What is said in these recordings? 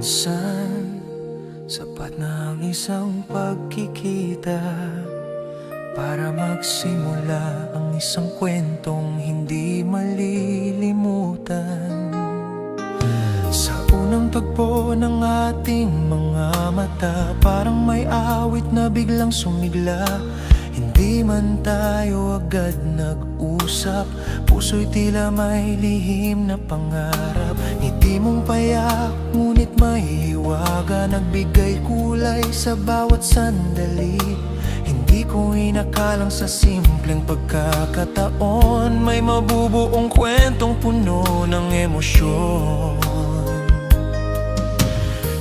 Minsan, sapat na ang isang pagkikita para magsimula ang isang kwentong hindi malilimutan. Sa unang tagpo ng ating mga mata, parang may awit na biglang sumigla. Hindi man tayo agad nag-usap, puso'y tila may lihim na pangarap. Ngiti mong payak, ngunit may hiwaga, nagbigay kulay sa bawat sandali. Hindi ko inakalang sa simpleng pagkakataon may mabubuong kwentong puno ng emosyon.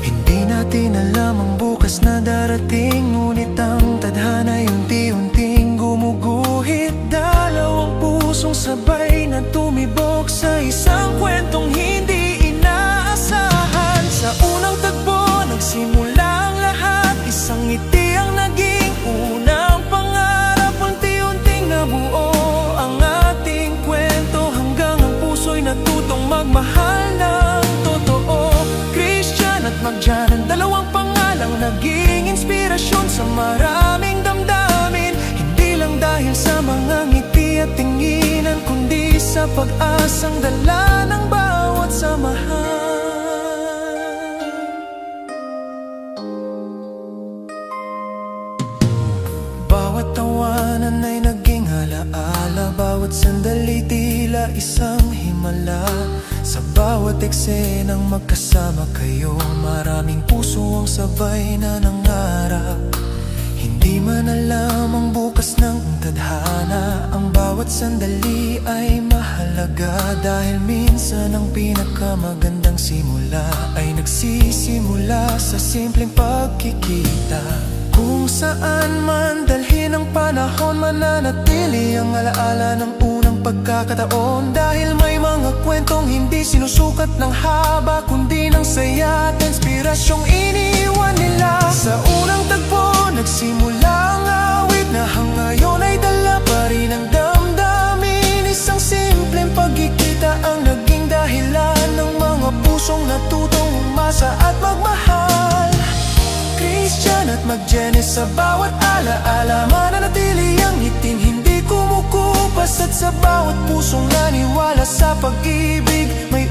Hindi natin alam ang bukas na darating, ngunit ang tadhana'y unti-unting gumuguhit. Dalawang pusong sabay na tumibok sa isang kwentong hindi inaasahan. Sa unang tagpo, nagsimula ang lahat. Isang ngiti ang naging unang pangarap. Unti-unting nabuo ang ating kwento, hanggang ang puso'y natutong magmahal ng totoo. Christian at Magdianan, dalawang pangalang naging inspirasyon sa maraming damdamin. Hindi lang dahil sa mga ngiti at tinginan, kundi sa pag-asang dala ng bawat samahan. Bawat tawanan ay naging alaala, bawat sandali tila isang himala. Sa bawat eksenang magkasama kayo, maraming puso ang sabay na nangarap. Hindi man alam ang bukas ng tadhana, ang bawat sandali ay mahalaga. Dahil minsan ang pinakamagandang simula ay nagsisimula sa simpleng pagkikita. Kung saan man dalhin ang panahon, mananatili ang alaala ng unang pagkakataon. Dahil may mga kwentong hindi sinusukat ng haba, kundi ng saya at inspirasyong iniwan nila. Sa unang tagpo, nagsimula ang awit na hanggayon ay dala pa rin ang damdamin. Isang simpleng pagkikita ang naging dahilan ng mga pusong natutong umasa at magmahal. Christian at Magdianan, sa bawat alaala, mananatili ang ngiting hindi kumukupas. At sa bawat pusong naniwala sa pag-ibig, may